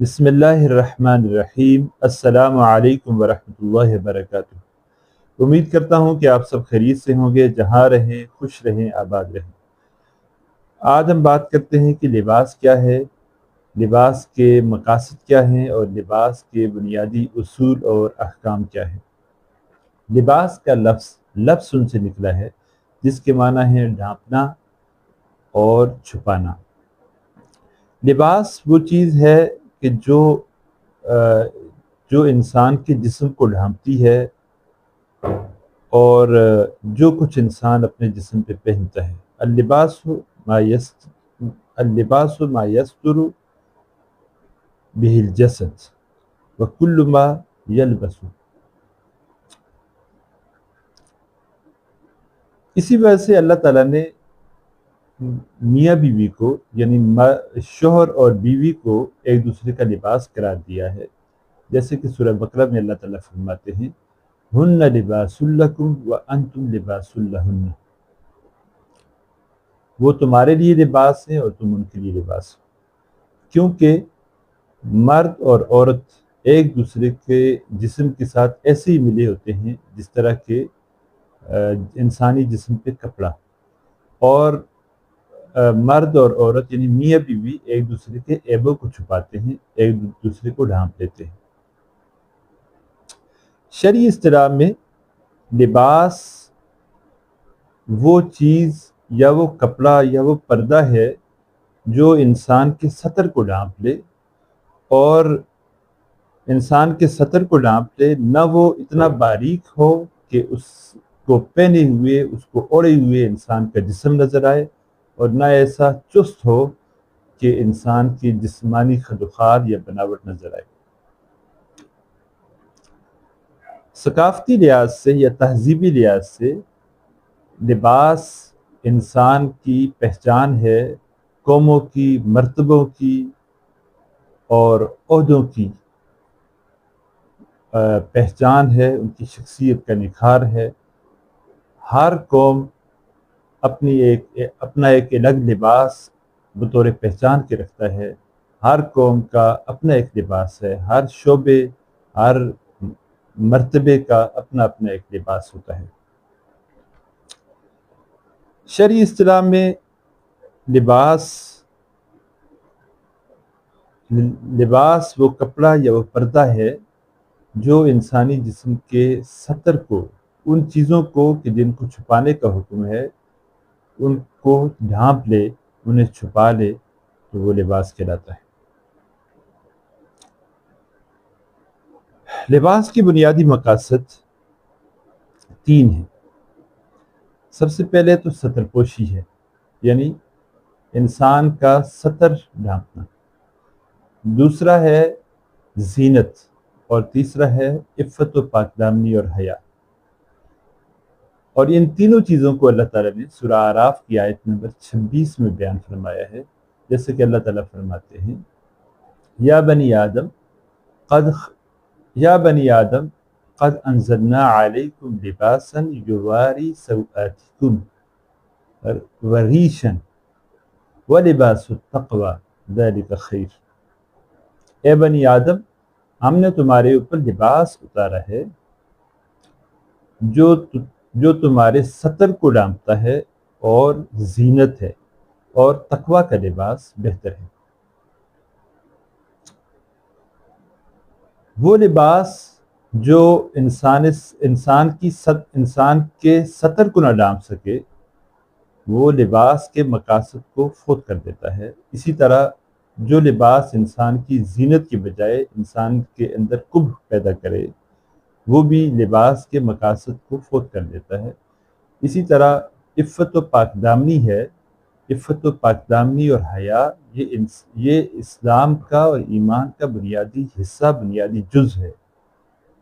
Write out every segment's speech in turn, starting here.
بسم اللہ الرحمن الرحیم۔ السلام علیکم ورحمۃ اللہ وبرکاتہ۔ امید کرتا ہوں کہ آپ سب خیریت سے ہوں گے، جہاں رہیں خوش رہیں آباد رہیں۔ آج ہم بات کرتے ہیں کہ لباس کیا ہے، لباس کے مقاصد کیا ہیں اور لباس کے بنیادی اصول اور احکام کیا ہیں۔ لباس کا لفظ ان سے نکلا ہے جس کے معنی ہے ڈھانپنا اور چھپانا۔ لباس وہ چیز ہے کہ جو انسان کے جسم کو ڈھانپتی ہے اور جو کچھ انسان اپنے جسم پہ پہنتا ہے۔ اللباس ما یستر بہ الجسد وکل ما یلبس۔ اسی وجہ سے اللہ تعالیٰ نے میاں بیوی کو یعنی شوہر اور بیوی کو ایک دوسرے کا لباس قرار دیا ہے، جیسے کہ سورہ بقرہ میں اللہ تعالیٰ فرماتے ہیں ہن لباس لکم وانتم لباس لہن، وہ تمہارے لیے لباس ہیں اور تم ان کے لیے لباس ہو، کیونکہ مرد اور عورت ایک دوسرے کے جسم کے ساتھ ایسے ہی ملے ہوتے ہیں جس طرح کے انسانی جسم پہ کپڑا، اور مرد اور عورت یعنی میاں بیوی ایک دوسرے کے عیبوں کو چھپاتے ہیں، ایک دوسرے کو ڈھانپ لیتے ہیں۔ شرعی اصطلاح میں لباس وہ چیز یا وہ کپڑا یا وہ پردہ ہے جو انسان کے سطر کو ڈھانپ لے، اور انسان کے سطر کو ڈھانپ لے، نہ وہ اتنا باریک ہو کہ اس کو پہنے ہوئے اس کو اوڑے ہوئے انسان کا جسم نظر آئے، اور نہ ایسا چست ہو کہ انسان کی جسمانی خدوخال یا بناوٹ نظر آئے۔ ثقافتی لحاظ سے یا تہذیبی لحاظ سے لباس انسان کی پہچان ہے، قوموں کی، مرتبوں کی اور عہدوں کی پہچان ہے، ان کی شخصیت کا نکھار ہے۔ ہر قوم اپنا ایک الگ لباس بطور پہچان کے رکھتا ہے، ہر قوم کا اپنا ایک لباس ہے، ہر شعبے ہر مرتبے کا اپنا ایک لباس ہوتا ہے۔ شرعی اصطلاح میں لباس وہ کپڑا یا وہ پردہ ہے جو انسانی جسم کے سطر کو، ان چیزوں کو کہ جن کو چھپانے کا حکم ہے، ان کو ڈھانپ لے، انہیں چھپا لے، تو وہ لباس کہلاتا ہے۔ لباس کی بنیادی مقاصد 3 ہیں۔ سب سے پہلے تو سطر پوشی ہے، یعنی انسان کا سطر ڈھانپنا۔ دوسرا ہے زینت، اور تیسرا ہے عفت و پاکدامنی اور حیا۔ اور ان تینوں چیزوں کو اللہ تعالیٰ نے سورہ اعراف کی آیت نمبر 26 میں بیان فرمایا ہے، جیسے کہ اللہ تعالیٰ فرماتے ہیں یا بنی آدم قد انزلنا علیکم لباسا یواری سوآتکم وریشا ولباس التقوی ذلک خیر۔ اے بنی آدم، ہم نے تمہارے اوپر لباس اتارا ہے جو تمہارے سطر کو ڈھانپتا ہے اور زینت ہے، اور تقوی کا لباس بہتر ہے۔ وہ لباس جو انسان کے سطر کو نہ ڈھانپ سکے، وہ لباس کے مقاصد کو فوت کر دیتا ہے۔ اسی طرح جو لباس انسان کی زینت کی بجائے انسان کے اندر قبح پیدا کرے، وہ بھی لباس کے مقاصد کو فوت کر دیتا ہے۔ اسی طرح عفت و پاکدامنی ہے، عفت و پاکدامنی اور حیا یہ اسلام کا اور ایمان کا بنیادی حصہ، بنیادی جز ہے،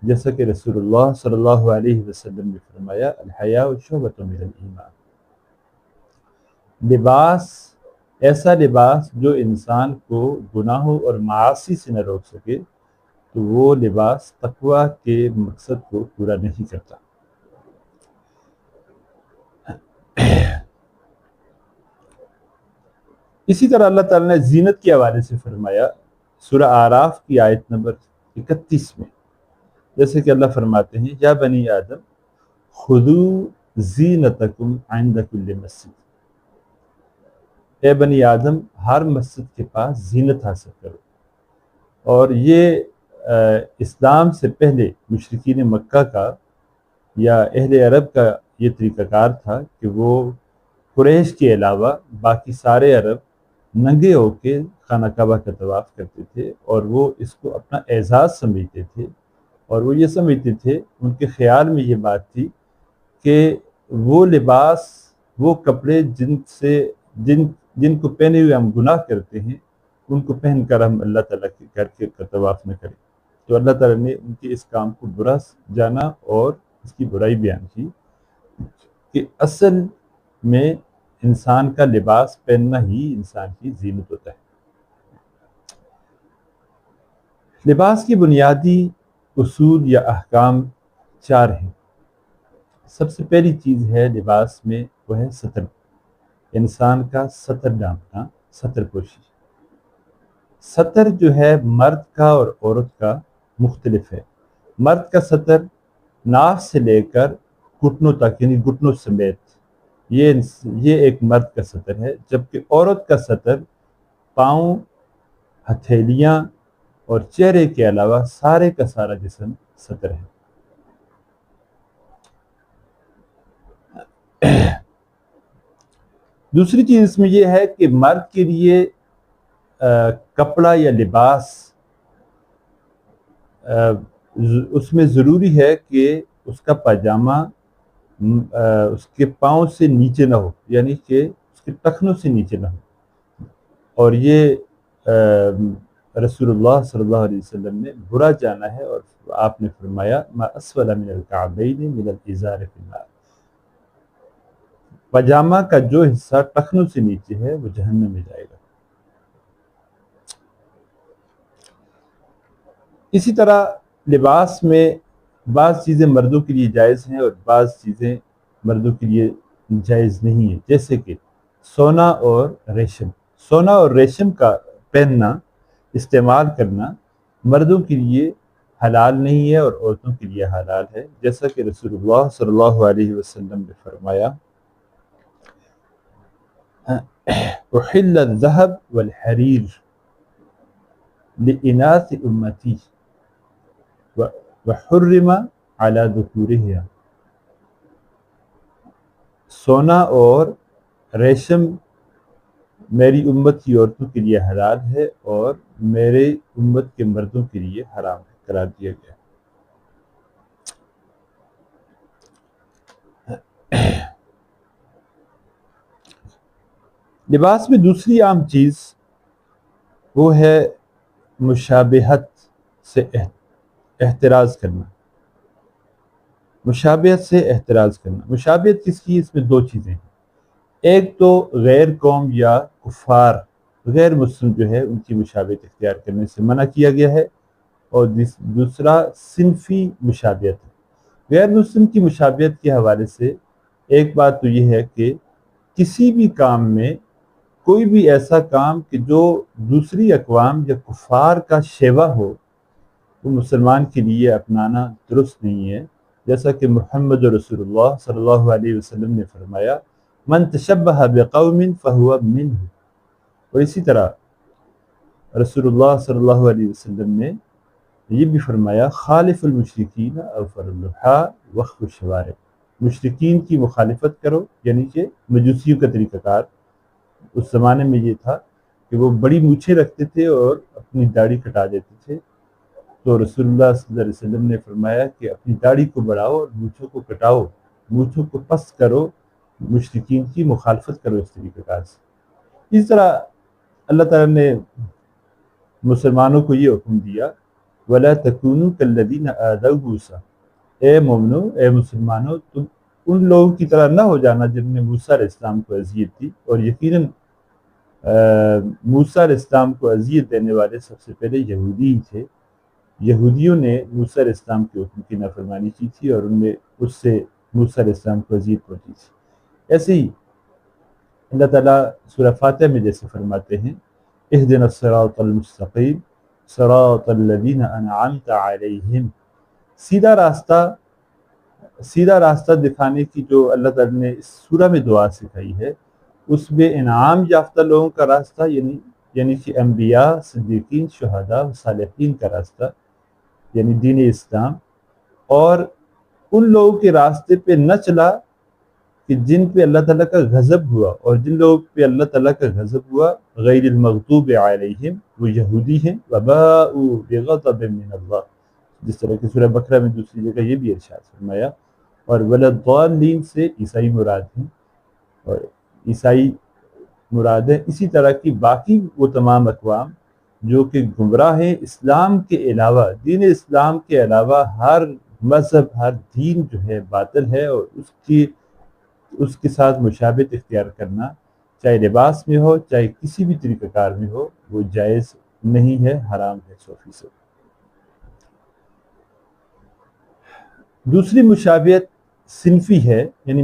جیسا کہ رسول اللہ صلی اللہ علیہ وسلم نے فرمایا الحیاء شعبۃ من الایمان۔ ایسا لباس جو انسان کو گناہوں اور معاصی سے نہ روک سکے، تو وہ لباس تقوی کے مقصد کو پورا نہیں کرتا۔ اسی طرح اللہ تعالیٰ نے زینت کے حوالے سے فرمایا سورہ آراف کی آیت نمبر 31 میں، جیسے کہ اللہ فرماتے ہیں یا بنی آدم خذوا زینتکم عند کل مسجد، اے بنی آدم ہر مسجد کے پاس زینت حاصل کرو۔ اور یہ اسلام سے پہلے مشرکین مکہ کا یا اہل عرب کا یہ طریقہ کار تھا کہ وہ قریش کے علاوہ باقی سارے عرب ننگے ہو کے خانہ کعبہ کا طواف کرتے تھے، اور وہ اس کو اپنا اعزاز سمجھتے تھے، اور وہ یہ سمجھتے تھے، ان کے خیال میں یہ بات تھی کہ وہ لباس، وہ کپڑے جن کو پہنے ہوئے ہم گناہ کرتے ہیں، ان کو پہن کر ہم اللہ تعالیٰ کے گھر کے طواف نہ کریں۔ تو اللہ تعالیٰ نے ان کے اس کام کو برا جانا اور اس کی برائی بیان کی کہ اصل میں انسان کا لباس پہننا ہی انسان کی زینت ہوتا ہے۔ لباس کی بنیادی اصول یا احکام 4 ہیں۔ سب سے پہلی چیز ہے لباس میں، وہ ہے ستر، انسان کا ستر ڈھانپنا، ستر پوشی۔ ستر جو ہے مرد کا اور عورت کا مختلف ہے۔ مرد کا ستر ناف سے لے کر گھٹنوں تک، یعنی گھٹنوں سمیت، یہ ایک مرد کا ستر ہے، جبکہ عورت کا ستر پاؤں، ہتھیلیاں اور چہرے کے علاوہ سارے کا سارا جسم ستر ہے۔ دوسری چیز اس میں یہ ہے کہ مرد کے لیے کپڑا یا لباس اس میں ضروری ہے کہ اس کا پاجامہ اس کے پاؤں سے نیچے نہ ہو، یعنی کہ اس کے ٹخنوں سے نیچے نہ ہو، اور یہ رسول اللہ صلی اللہ علیہ وسلم نے برا جانا ہے، اور آپ نے فرمایا ما اسفل من الکعبین من الازار فی النار، پاجامہ کا جو حصہ ٹخنوں سے نیچے ہے وہ جہنم میں جائے گا۔ اسی طرح لباس میں بعض چیزیں مردوں کے لیے جائز ہیں اور بعض چیزیں مردوں کے لیے جائز نہیں ہیں، جیسے کہ سونا اور ریشم۔ سونا اور ریشم کا پہننا، استعمال کرنا مردوں کے لیے حلال نہیں ہے اور عورتوں کے لیے حلال ہے، جیسا کہ رسول اللہ صلی اللہ علیہ وسلم نے فرمایا احل الذهب والحریر لإناث امتی وحرم على ذکورها، سونا اور ریشم میری امت کی عورتوں کے لیے حلال ہے اور میرے امت کے مردوں کے لیے حرام قرار دیا گیا۔ لباس میں دوسری عام چیز وہ ہے مشابہت سے احتراز کرنا۔ مشابہت سے احتراز کرنا، مشابہت کس کی؟ اس میں 2 چیزیں ہیں۔ ایک تو غیر قوم یا کفار، غیر مسلم جو ہے ان کی مشابہت اختیار کرنے سے منع کیا گیا ہے، اور دوسرا صنفی مشابہت ہے۔ غیر مسلم کی مشابہت کے حوالے سے ایک بات تو یہ ہے کہ کسی بھی کام میں، کوئی بھی ایسا کام کہ جو دوسری اقوام یا کفار کا شیوہ ہو، وہ مسلمان کے لیے اپنانا درست نہیں ہے، جیسا کہ محمد رسول اللہ صلی اللہ علیہ وسلم نے فرمایا من تشبہ بقوم فہو منہ، اور اسی طرح رسول اللہ صلی اللہ علیہ وسلم نے یہ بھی فرمایا خالف المشرکین اوفر اللحا وخف الشوارب، مشرکین کی مخالفت کرو، یعنی کہ مجوسیوں کا طریقہ کار اس زمانے میں یہ تھا کہ وہ بڑی مونچھیں رکھتے تھے اور اپنی داڑھی کٹا دیتے تھے، تو رسول اللہ صلی اللہ علیہ وسلم نے فرمایا کہ اپنی داڑھی کو بڑھاؤ اور مونچھوں کو کٹاؤ، مونچھوں کو پست کرو، مشرکین کی مخالفت کرو اس طریقہ کار سے۔ اس طرح اللہ تعالیٰ نے مسلمانوں کو یہ حکم دیا وَلَا تَكُونُوا كَالَّذِينَ آذَوْا مُوسَىٰ، اے مومنو، اے مسلمانوں، تم ان لوگوں کی طرح نہ ہو جانا جنہوں نے موسیٰ علیہ السلام کو اذیت دی، اور یقیناً موسیٰ علیہ السلام کو اذیت دینے والے سب سے پہلے یہودی ہی تھے۔ یہودیوں نے موسیٰ علیہ السلام کے حکم کی نافرمانی کی تھی اور ان میں اس سے موسیٰ علیہ السلام کو اذیت پہنچی تھی۔ ایسے ہی اللہ تعالیٰ سورہ فاتحہ میں جیسے فرماتے ہیں اہدنا الصراط المستقیم صراط الذین انعمت علیہم، سیدھا راستہ دکھانے کی جو اللہ تعالیٰ نے اس سورہ میں دعا سکھائی ہے، اس میں انعام یافتہ لوگوں کا راستہ یعنی کہ انبیاء، صدیقین، شہداء و صالحین کا راستہ یعنی دین اسلام، اور ان لوگوں کے راستے پہ نہ چلا کہ جن پہ اللہ تعالیٰ کا غضب ہوا، اور جن لوگوں پہ اللہ تعالیٰ کا غضب ہوا غیر المغضوب علیہم، وہ یہودی ہیں، وباءوا بغضب من اللہ، جس طرح کہ سورہ بقرہ میں دوسری جگہ یہ بھی ارشاد فرمایا، اور ولضالین سے عیسائی مراد ہیں، اور عیسائی مراد ہے، اسی طرح کی باقی وہ تمام اقوام جو کہ گمراہ ہیں اسلام کے علاوہ، دین اسلام کے علاوہ ہر مذہب، ہر دین جو ہے باطل ہے، اور اس کے ساتھ مشابہت اختیار کرنا چاہے لباس میں ہو چاہے کسی بھی طریقہ کار میں ہو وہ جائز نہیں ہے، حرام ہے 100%۔ دوسری مشابہت صنفی ہے، یعنی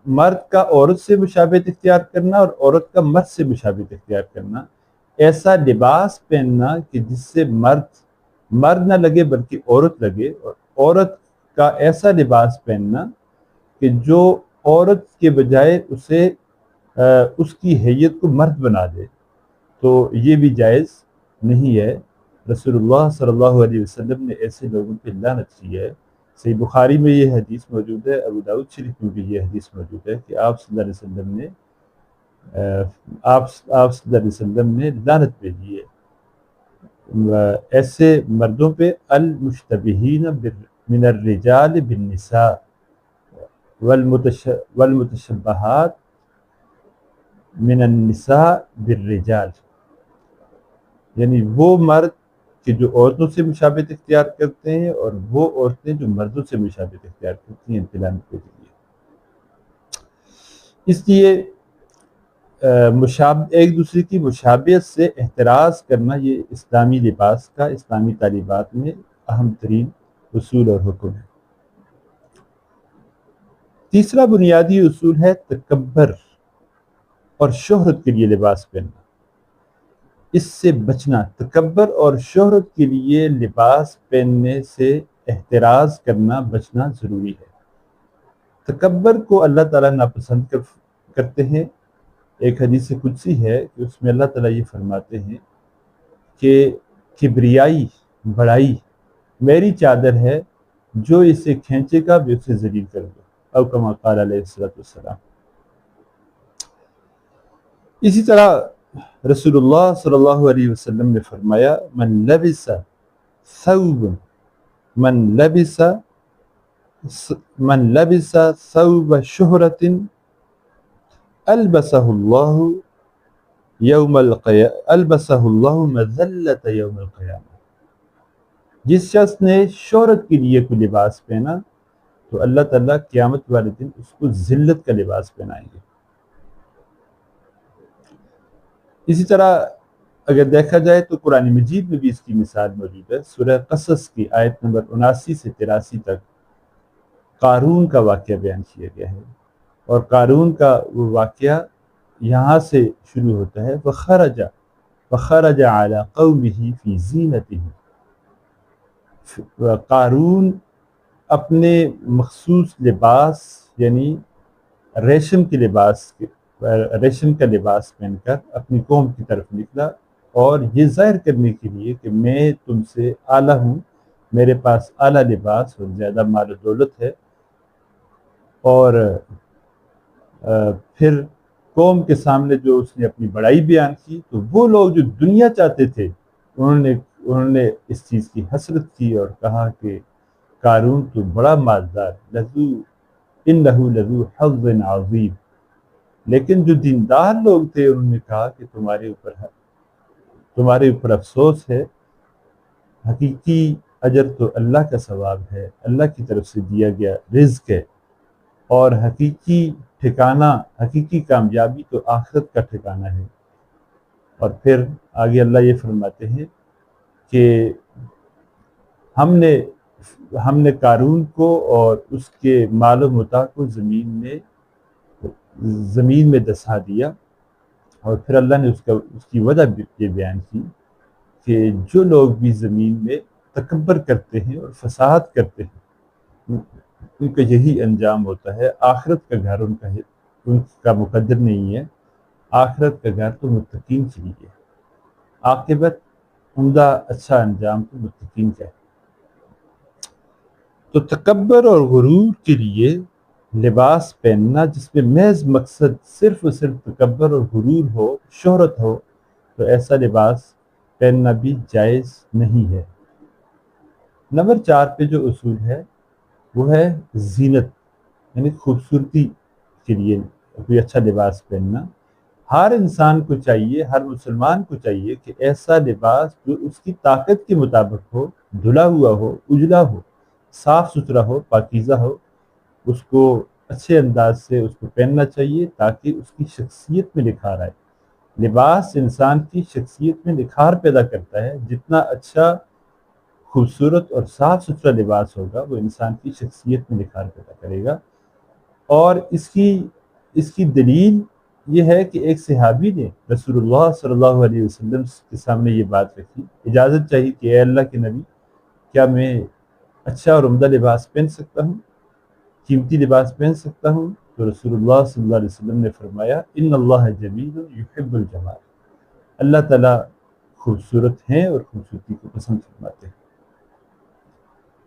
مرد کا عورت سے مشابہت اختیار کرنا اور عورت کا مرد سے مشابہت اختیار کرنا، ایسا لباس پہننا کہ جس سے مرد نہ لگے بلکہ عورت لگے، اور عورت کا ایسا لباس پہننا کہ جو عورت کے بجائے اس کی حیت کو مرد بنا دے، تو یہ بھی جائز نہیں ہے۔ رسول اللہ صلی اللہ علیہ وسلم نے ایسے لوگوں پہ لعنت کی ہے۔ صحیح بخاری میں یہ حدیث موجود ہے، ابو داؤد شریف میں بھی یہ حدیث موجود ہے کہ آپ صلی اللہ علیہ وسلم نے لعنت بھیجی ہے ایسے مردوں پہ، المشتبہین من الرجال بالنساء والمتشبہات من النساء بالرجال، یعنی وہ مرد کہ جو عورتوں سے مشابہت اختیار کرتے ہیں، اور وہ عورتیں جو مردوں سے مشابہت اختیار کرتی ہیں انتقام کے لیے۔ اس لیے ایک دوسرے کی مشابہت سے احتراز کرنا یہ اسلامی لباس کا، اسلامی تعلیمات میں اہم ترین اصول اور حکم ہے۔ تیسرا بنیادی اصول ہے تکبر اور شہرت کے لیے لباس پہننا، اس سے بچنا۔ تکبر اور شہرت کے لیے لباس پہننے سے احتراز کرنا، بچنا ضروری ہے۔ تکبر کو اللہ تعالیٰ ناپسند کرتے ہیں۔ ایک حدیث قدسی ہے کہ اس میں اللہ تعالیٰ یہ فرماتے ہیں کہ کبریائی، بڑائی میری چادر ہے، جو اسے کھینچے گا بھی اسے ذلیل کر دو، او کما قال علیہ السلام۔ اسی طرح رسول اللہ صلی اللہ علیہ وسلم نے فرمایا، من لبس ثوب شہرت البسہ اللہ مذلۃ یوم القیامہ۔ جس شخص نے شہرت کے لیے کوئی لباس پہنا تو اللہ تعالیٰ قیامت والے دن اس کو ذلت کا لباس پہنائیں گے۔ اسی طرح اگر دیکھا جائے تو قرآن مجید میں بھی اس کی مثال موجود ہے۔ سورہ قصص کی آیت نمبر 79 سے 83 تک قارون کا واقعہ بیان کیا گیا ہے، اور قارون کا وہ واقعہ یہاں سے شروع ہوتا ہے، فخرج علی قومہ فی زینتہ۔ قارون اپنے مخصوص لباس یعنی ریشم کا لباس پہن کر اپنی قوم کی طرف نکلا، اور یہ ظاہر کرنے کے لیے کہ میں تم سے اعلیٰ ہوں، میرے پاس اعلیٰ لباس اور زیادہ مال و دولت ہے۔ اور پھر قوم کے سامنے جو اس نے اپنی بڑائی بیان کی، تو وہ لوگ جو دنیا چاہتے تھے انہوں نے اس چیز کی حسرت کی اور کہا کہ قارون تو بڑا مالدار، انہ لذو حظ عظیم۔ لیکن جو دیندار لوگ تھے انہوں نے کہا کہ تمہارے اوپر افسوس ہے، حقیقی اجر تو اللہ کا ثواب ہے، اللہ کی طرف سے دیا گیا رزق ہے، اور حقیقی ٹھکانہ، حقیقی کامیابی تو آخرت کا ٹھکانہ ہے۔ اور پھر آگے اللہ یہ فرماتے ہیں کہ ہم نے قارون کو اور اس کے مال و متاع کو زمین میں دسا دیا، اور پھر اللہ نے اس کی وجہ یہ بیان کی کہ جو لوگ بھی زمین میں تکبر کرتے ہیں اور فساد کرتے ہیں ان کا یہی انجام ہوتا ہے. آخرت کا گھر ان کا مقدر نہیں ہے. آخرت کا گھر تو متقین کے لیے. عاقبت عمدہ اچھا انجام تو متقین کا ہے. تو تکبر اور غرور کے لیے لباس پہننا جس میں محض مقصد صرف اور صرف تکبر اور غرور ہو، شہرت ہو، تو ایسا لباس پہننا بھی جائز نہیں ہے. نمبر 4 پہ جو اصول ہے وہ ہے زینت، یعنی خوبصورتی کے لیے کوئی اچھا لباس پہننا. ہر انسان کو چاہیے، ہر مسلمان کو چاہیے کہ ایسا لباس جو اس کی طاقت کے مطابق ہو، دھلا ہوا ہو، اجلا ہو، صاف ستھرا ہو، پاکیزہ ہو، اس کو اچھے انداز سے اس کو پہننا چاہیے تاکہ اس کی شخصیت میں نکھار آئے. لباس انسان کی شخصیت میں نکھار پیدا کرتا ہے. جتنا اچھا، خوبصورت اور صاف ستھرا لباس ہوگا وہ انسان کی شخصیت میں نکھار پیدا کرے گا. اور اس کی دلیل یہ ہے کہ ایک صحابی نے رسول اللہ صلی اللہ علیہ وسلم کے سامنے یہ بات رکھی، اجازت چاہیے کہ اے اللہ کے نبی، کیا میں اچھا اور عمدہ لباس پہن سکتا ہوں، قیمتی لباس پہن سکتا ہوں؟ تو رسول اللہ صلی اللہ علیہ وسلم نے فرمایا ان اللہ جمیل یحب الجمال، اللہ تعالیٰ خوبصورت ہیں اور خوبصورتی کو پسند فرماتے ہیں.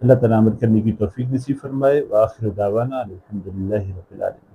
اللہ تعالیٰ عمل کرنے کی توفیق نصیب فرمائے. وآخر دعوانا الحمدللہ رب العالمین.